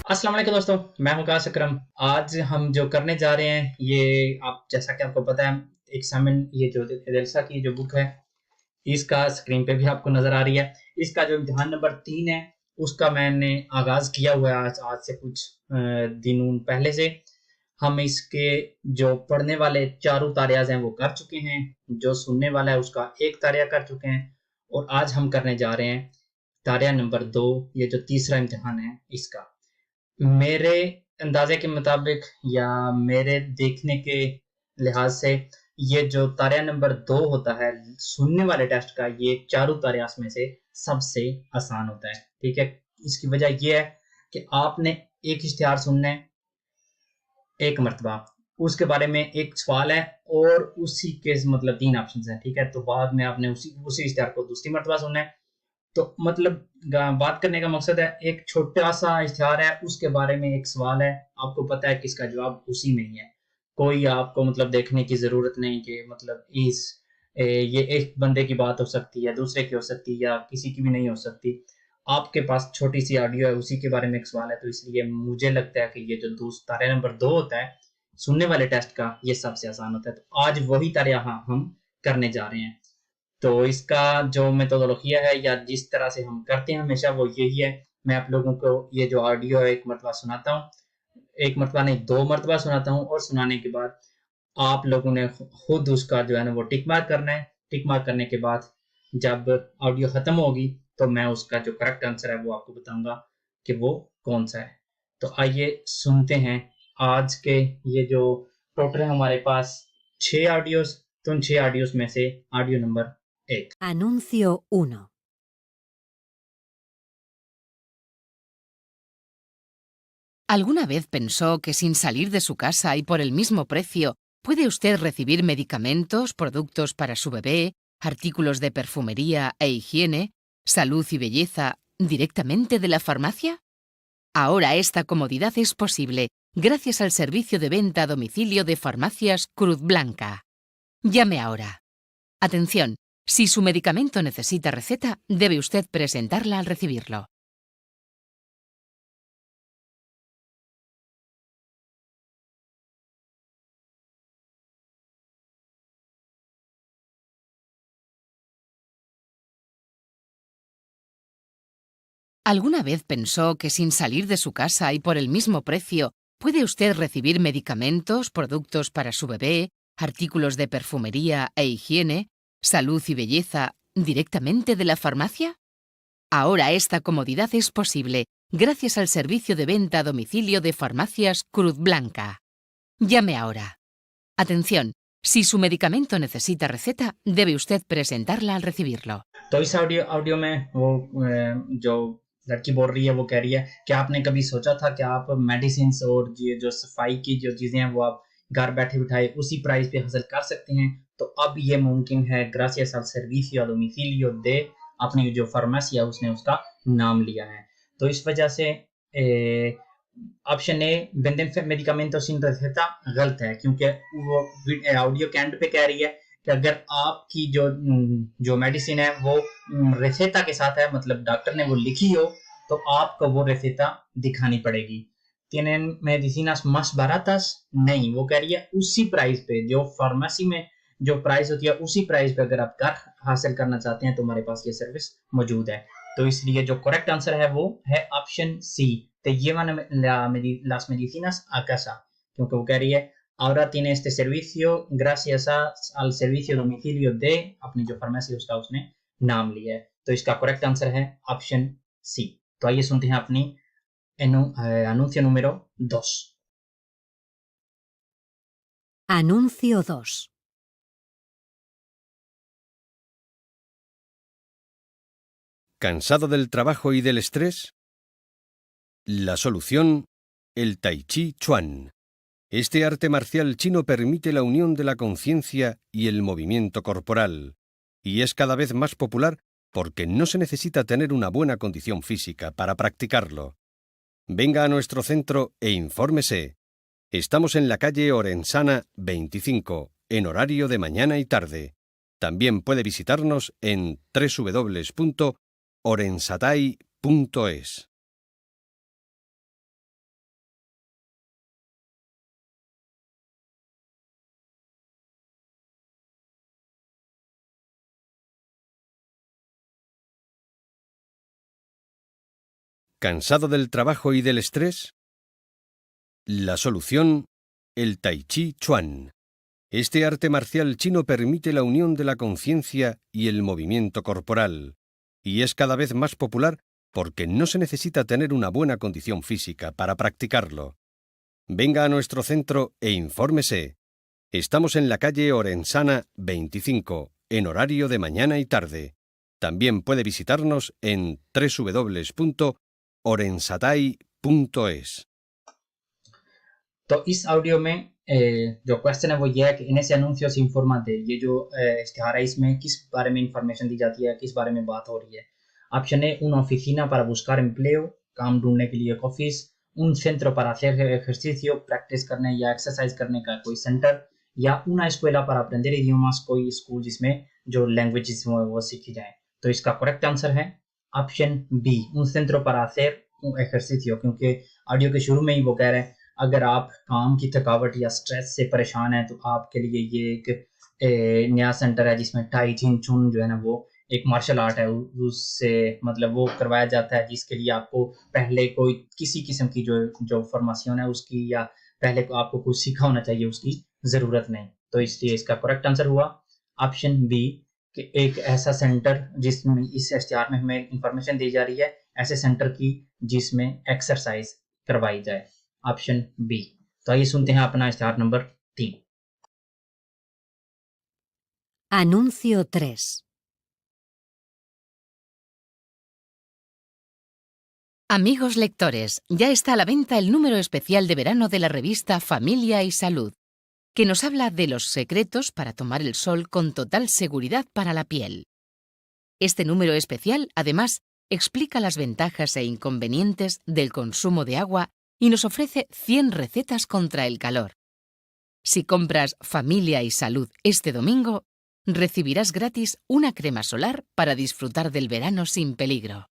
अस्सलाम वालेकुम दोस्तों, मैं हूं काश अकरम। आज हम जो करने जा रहे हैं ये आप जैसा कि आपको पता है एग्जामिन ये जो एडेल्सा की जो बुक है इसका स्क्रीन पे भी आपको नजर आ रही है। इसका जो इम्तिहान नंबर 3 है उसका मैंने आगाज किया हुआ है आज से कुछ दिनों पहले से। हम इसके जो पढ़ने वाले चारों तारियाज हैं वो कर चुके हैं, जो सुनने वाला है उसका एक तारिया कर चुके हैं और आज हम करने जा रहे हैं तारिया नंबर 2, ये जो तीसरा इम्तिहान है इसका। मेरे अंदाजे के मुताबिक या मेरे देखने के लिहाज से ये जो तारिया नंबर 2 होता है सुनने वाले टेस्ट का, ये चारों तारियास में से सबसे आसान होता है। ठीक है, इसकी वजह यह है कि आपने एक इश्तिहार सुनना है एक मरतबा, उसके बारे में एक सवाल है और उसी के मतलब 3 ऑप्शन है। ठीक है, तो बाद में आपने उसी उसी इश्तिहार को दूसरी मरतबा सुनना है। तो मतलब बात करने का मकसद है एक छोटा सा इश्तिहार है उसके बारे में एक सवाल है, आपको पता है कि इसका जवाब उसी में ही है। कोई आपको मतलब देखने की जरूरत नहीं कि मतलब ये एक बंदे की बात हो सकती है, दूसरे की हो सकती है या किसी की भी नहीं हो सकती। आपके पास छोटी सी ऑडियो है उसी के बारे में एक सवाल है, तो इसलिए मुझे लगता है कि ये जो तारे नंबर 2 होता है सुनने वाले टेस्ट का ये सबसे आसान होता है। तो आज वही तारे यहाँ हम करने जा रहे हैं। तो इसका जो मेथोडोलॉजिया है या जिस तरह से हम करते हैं हमेशा वो यही है। मैं आप लोगों को ये जो ऑडियो है एक मरतबा सुनाता हूँ, एक मरतबा नहीं 2 मरतबा सुनाता हूँ और सुनाने के बाद आप लोगों ने खुद उसका जो है ना वो टिक मार्क करना है। टिक मार्क करने के बाद जब ऑडियो खत्म होगी तो मैं उसका जो करेक्ट आंसर है वो आपको बताऊंगा कि वो कौन सा है। तो आइए सुनते हैं आज के ये जो टोटल है हमारे पास 6 ऑडियोज। तो उन 6 ऑडियोज में से ऑडियो नंबर 1। Anuncio 1. ¿Alguna vez pensó que sin salir de su casa y por el mismo precio puede usted recibir medicamentos, productos para su bebé, artículos de perfumería e higiene, salud y belleza directamente de la farmacia? Ahora esta comodidad es posible gracias al servicio de venta a domicilio de Farmacias Cruz Blanca. Llame ahora. Atención, si su medicamento necesita receta, debe usted presentarla al recibirlo. ¿Alguna vez pensó que sin salir de su casa y por el mismo precio puede usted recibir medicamentos, productos para su bebé, artículos de perfumería e higiene, salud y belleza directamente de la farmacia? Ahora esta comodidad es posible gracias al servicio de venta a domicilio de Farmacias Cruz Blanca. Llame ahora. Atención, si su medicamento necesita receta, debe usted presentarla al recibirlo. तो इस audio audio में वो जो लड़की बोल रही है वो कह रही है कि आपने कभी सोचा था कि आप मेडिसिन और ये जो सफाई की जो चीजें हैं वो आप घर बैठे बिठाए उसी प्राइस पे हासिल कर सकते हैं। तो अब ये मुमकिन है gracias al servicio a domicilio de अपनी जो फार्मेसी है उसने उसका नाम लिया है। तो इस वजह से ऑप्शन ए वेंडन मेडिकामेंटो सिन रेसेटा गलत है, क्योंकि वो ऑडियो के एंड पे कह रही है कि अगर आपकी जो मेडिसिन है वो रेसेटा के साथ है, मतलब डॉक्टर ने वो लिखी हो, तो आपको वो रेसेटा दिखानी पड़ेगी। tienen medicinas más baratas, नहीं, वो कह रही है उसी प्राइस पे जो फार्मेसी में जो प्राइस होती है उसी प्राइस पे अगर आप घर हासिल करना चाहते हैं तो हमारे पास ये सर्विस मौजूद है। तो इसलिए जो करेक्ट आंसर है वो है option C, te llevan las medicinas a casa, क्योंकि वो कह रही है ahora tiene este servicio gracias al servicio domicilio de अपनी जो फार्मेसी उसका उसने नाम लिया है। तो इसका करेक्ट आंसर है ऑप्शन सी। तो आइए सुनते हैं अपनी anuncio número 2। Anuncio 2. ¿Cansado del trabajo y del estrés? La solución, el Tai Chi Chuan. Este arte marcial chino permite la unión de la conciencia y el movimiento corporal, y es cada vez más popular porque no se necesita tener una buena condición física para practicarlo. Venga a nuestro centro e infórmese. Estamos en la calle Orensana 25, en horario de mañana y tarde. También puede visitarnos en www.orensatai.es. ¿Cansado del trabajo y del estrés? La solución, el Tai Chi Chuan. Este arte marcial chino permite la unión de la conciencia y el movimiento corporal, y es cada vez más popular porque no se necesita tener una buena condición física para practicarlo. Venga a nuestro centro e infórmese. Estamos en la calle Orensana 25, en horario de mañana y tarde. También puede visitarnos en www.orensatai.es. तो इस ऑडियो में जो क्वेश्चन है वो ये है कि इन ऐसे अनूंसियों से इंफॉर्मा दे, ये जो इश्तिहार है इसमें किस बारे में इंफॉर्मेशन दी जाती है, किस बारे में बात हो रही है. Option A, un oficina para buscar empleo, काम ढूंढने के लिए एक office. un centro para hacer ejercicio, practice करने या एक्सरसाइज करने का कोई सेंटर. या una escuela para aprender idiomas, कोई स्कूल जिसमें जो लैंग्वेजेस वो सीखी जाए. तो इसका करेक्ट आंसर है option B, un centro para hacer ejercicio, क्योंकि ऑडियो के शुरू में ही वो कह रहे हैं अगर आप काम की थकावट या स्ट्रेस से परेशान हैं तो आपके लिए ये एक नया सेंटर है जिसमें टाई चिन चुन जो है ना वो एक मार्शल आर्ट है, उससे मतलब वो करवाया जाता है, जिसके लिए आपको पहले कोई किसी किस्म की जो फॉर्मेशन है उसकी या पहले आपको कुछ सीखा होना चाहिए उसकी ज़रूरत नहीं. तो इसलिए इसका करेक्ट आंसर हुआ ऑप्शन बी कि एक ऐसा सेंटर जिसमें इस इश्तिहार में हमें इंफॉर्मेशन दी जा रही है ऐसे सेंटर की जिसमें एक्सरसाइज करवाई जाए. Option B. तो आइए सुनते हैं अपना इश्तिहार नंबर 3. Anuncio 3. Amigos lectores, ya está a la venta el número especial de verano de la revista Familia y Salud, que nos habla de los secretos para tomar el sol con total seguridad para la piel. Este número especial, además, explica las ventajas e inconvenientes del consumo de agua y nos ofrece 100 recetas contra el calor. Si compras Familia y Salud este domingo, recibirás gratis una crema solar para disfrutar del verano sin peligro.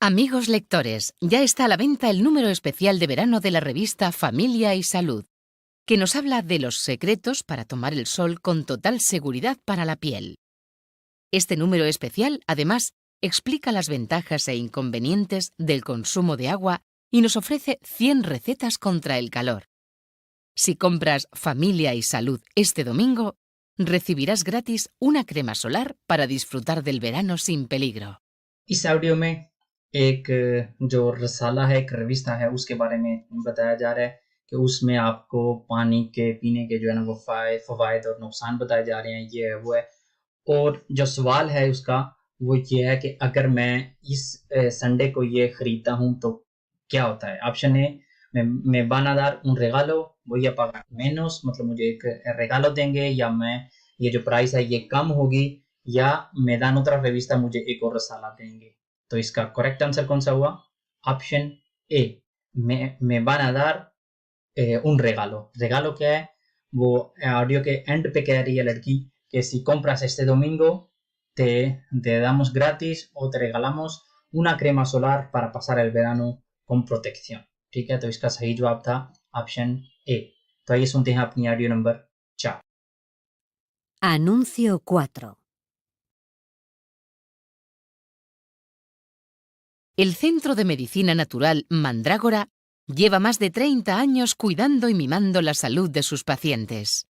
Amigos lectores, ya está a la venta el número especial de verano de la revista Familia y Salud, que nos habla de los secretos para tomar el sol con total seguridad para la piel. Este número especial, además, explica las ventajas e inconvenientes del consumo de agua y nos ofrece 100 recetas contra el calor. Si compras Familia y Salud este domingo, recibirás gratis una crema solar para disfrutar del verano sin peligro. इस ऑडियो में एक जो रसाला है, एक रविस्ता है, उसके बारे में बताया जा रहा है कि उसमें आपको पानी के पीने के जो है ना वो फ़वाइद और नुकसान बताए जा रहे हैं, ये है वो है. और जो सवाल है उसका वो ये है कि अगर मैं इस संडे को ये ख़रीदता हूँ तो क्या होता है. Option A, me van a dar un regalo, voy a pagar menos, मतलब मुझे एक regalo देंगे, या मैं ये जो प्राइस है ये कम होगी, या me dan otra revista, मुझे एक और रसाला देंगे. तो इसका करेक्ट आंसर कौन सा हुआ? Option A, me van a dar un regalo. regalo क्या है? वो ऑडियो के एंड पे कह रही है लड़की que si compras este domingo te damos gratis o te regalamos una crema solar para pasar el verano con protección. ठीक है, तो इसका सही जवाब था ऑप्शन ए. तो आइए सुनते हैं अपनी ऑडियो नंबर 4. Anuncio 4. El Centro de Medicina Natural Mandrágora lleva más de 30 años cuidando y mimando la salud de sus pacientes.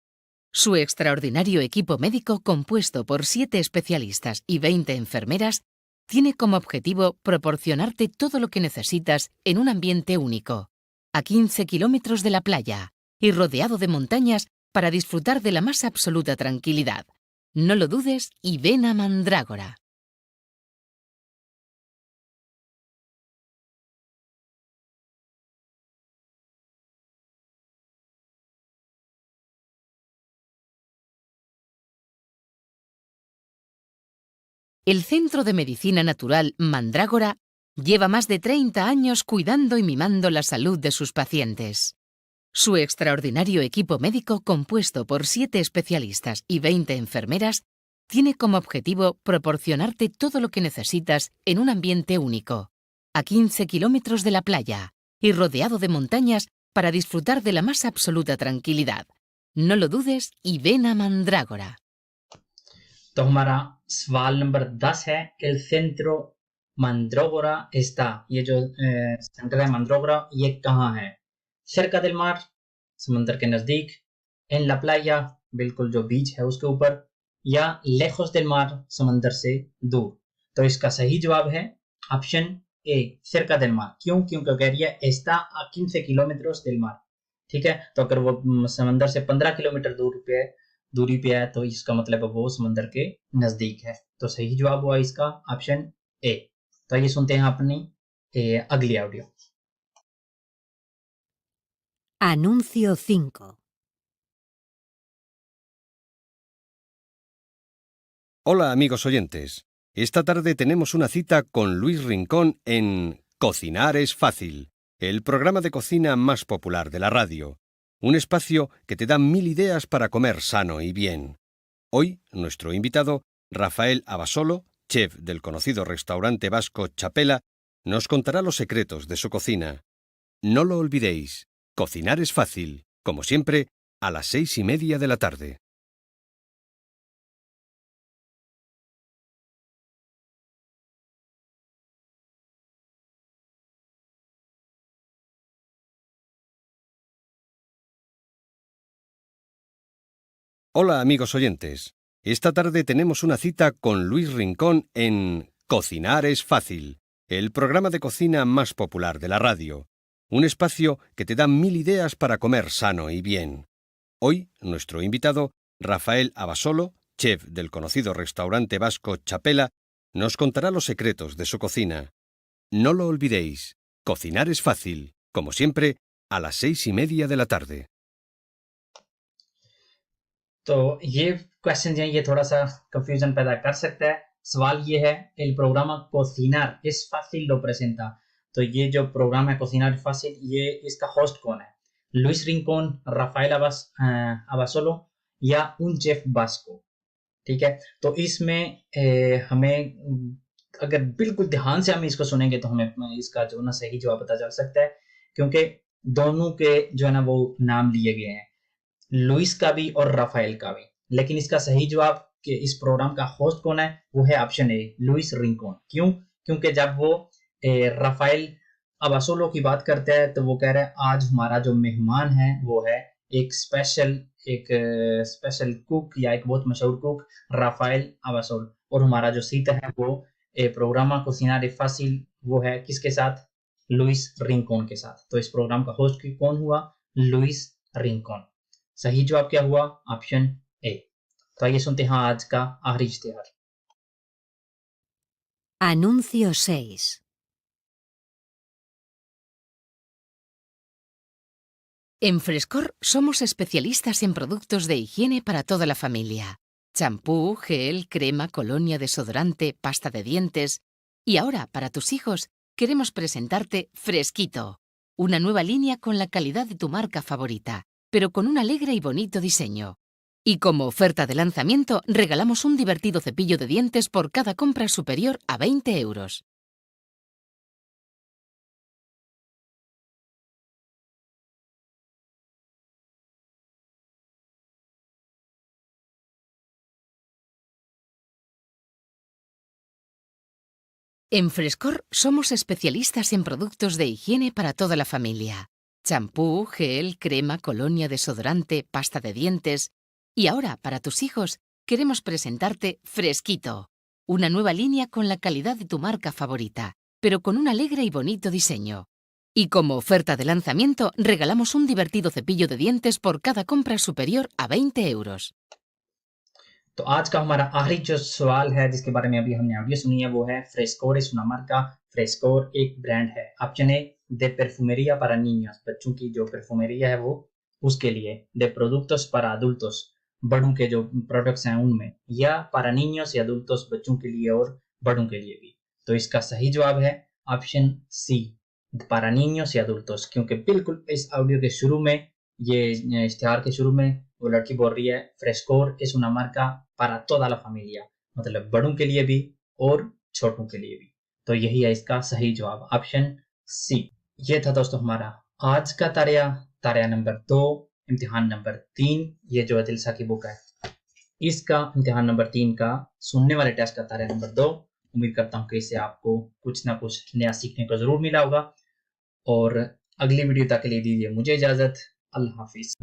Su extraordinario equipo médico, compuesto por 7 especialistas y 20 enfermeras, tiene como objetivo proporcionarte todo lo que necesitas en un ambiente único, a 15 kilómetros de la playa y rodeado de montañas para disfrutar de la más absoluta tranquilidad. No lo dudes y ven a Mandrágora. El Centro de Medicina Natural Mandrágora lleva más de 30 años cuidando y mimando la salud de sus pacientes. Su extraordinario equipo médico, compuesto por 7 especialistas y 20 enfermeras, tiene como objetivo proporcionarte todo lo que necesitas en un ambiente único, a 15 kilómetros de la playa y rodeado de montañas para disfrutar de la más absoluta tranquilidad. No lo dudes y ven a Mandrágora. तो हमारा सवाल नंबर 10 है El centro Mandrágora está, ये जो सेंटर है Mandrágora ये कहाँ है? cerca del mar, समंदर के नजदीक, en la playa, बिल्कुल जो बीच है उसके ऊपर, या lejos del mar, समंदर से दूर। तो इसका सही जवाब है option A, cerca del mar। क्यों? क्योंकि कह रही है está a 15 kilómetros del mar। ठीक है, तो अगर वो समंदर से 15 किलोमीटर दूरी पे है तो इसका मतलब है वो समंदर के नजदीक है। तो सही जवाब हुआ इसका ऑप्शन ए। तो ये सुनते हैं अपनी अगली audio. Anuncio 5. Hola amigos oyentes. Esta tarde tenemos una cita con Luis Rincón en Cocinar es fácil, el programa de cocina más popular de la radio. Un espacio que te da 1000 ideas para comer sano y bien. Hoy, nuestro invitado, Rafael Abasolo, chef del conocido restaurante vasco Txapela, nos contará los secretos de su cocina. No lo olvidéis, cocinar es fácil, como siempre, a las 6:30 de la tarde. Hola amigos oyentes. Esta tarde tenemos una cita con Luis Rincón en Cocinar es fácil, el programa de cocina más popular de la radio. Un espacio que te da 1000 ideas para comer sano y bien. Hoy, nuestro invitado, Rafael Abasolo, chef del conocido restaurante vasco Txapela, nos contará los secretos de su cocina. No lo olvidéis, cocinar es fácil, como siempre, a las 6:30 de la tarde. तो ये क्वेश्चन जो है ये थोड़ा सा कंफ्यूजन पैदा कर सकता है। सवाल ये है el programa Cocinar es fácil lo presenta। तो ये जो प्रोग्राम है Cocinar es fácil, ये इसका होस्ट कौन है? लुइस रिंकॉन, राफेल अबासोलो या un चेफ बास्को। ठीक है, तो इसमें हमें अगर बिल्कुल ध्यान से हम इसको सुनेंगे तो हमें इसका जो ना सही जवाब पता चल सकता है, क्योंकि दोनों के जो है ना वो नाम लिए गए हैं, लुइस का भी और राफेल का भी। लेकिन इसका सही जवाब कि इस प्रोग्राम का होस्ट कौन है वो है ऑप्शन ए, लुइस रिंकॉन। क्यों? क्योंकि जब वो राफेल अबासोलो की बात करता है तो वो कह रहा है आज हमारा जो मेहमान है वो है एक स्पेशल कुक या एक बहुत मशहूर कुक राफेल अबासोल, और हमारा जो सीटा है वो प्रोग्रामा कोसिनार फासिल वो है किसके साथ? लुइस रिंकॉन के साथ। तो इस प्रोग्राम का होस्ट कौन हुआ? लुइस रिंकॉन। सही जवाब क्या हुआ? Option A. तो आइए सुनते हैं आज का आखिरी इश्तिहार। Anuncio 6. En Frescor somos especialistas en productos de higiene para toda la familia. Champú, gel, crema, colonia, desodorante, pasta de dientes. Y ahora, para tus hijos, queremos presentarte Fresquito, una nueva línea con la calidad de tu marca favorita, pero con un alegre y bonito diseño. Y como oferta de lanzamiento, regalamos un divertido cepillo de dientes por cada compra superior a 20 euros. En Frescor somos especialistas en productos de higiene para toda la familia. Champú, gel, crema, colonia, desodorante, pasta de dientes. Y ahora, para tus hijos, queremos presentarte Fresquito, una nueva línea con la calidad de tu marca favorita, pero con un alegre y bonito diseño. Y como oferta de lanzamiento, regalamos un divertido cepillo de dientes por cada compra superior a 20 euros. तो आज का हमारा आखिरी जो सवाल है जिसके बारे में अभी हमने ऑडियो सुनी है वो है फ्रेस्कोर es una marca। फ्रेस्कोर एक ब्रांड है। Option A, de perfumería para niños, बच्चों की जो परफ्यूमेरिया है वो उसके लिए, de productos para adultos, बड़ों के जो प्रोडक्ट्स हैं उनमें, या para niños y adultos, बच्चों के लिए और बड़ों के लिए भी। तो इसका सही जवाब है option C, para niños y adultos, क्योंकि बिल्कुल इस ऑडियो के शुरू में, ये इश्तिहार के शुरू में वो लड़की बोल रही है फ्रेस्कोर es una marca para toda la familia, मतलब बड़ों के लिए भी और छोटों के लिए भी। तो यही है इसका सही जवाब, ऑप्शन सी। ये था दोस्तों हमारा आज का तारिया नंबर 2, इम्तिहान नंबर 3। ये जो दिलसा की बुक है इसका इम्तिहान नंबर 3 का सुनने वाले टेस्ट का तारिया नंबर 2। उम्मीद करता हूँ कि इससे आपको कुछ ना कुछ नया सीखने को जरूर मिला होगा। और अगली वीडियो तक के लिए दीजिए मुझे इजाजत। अल्लाह हाफिज।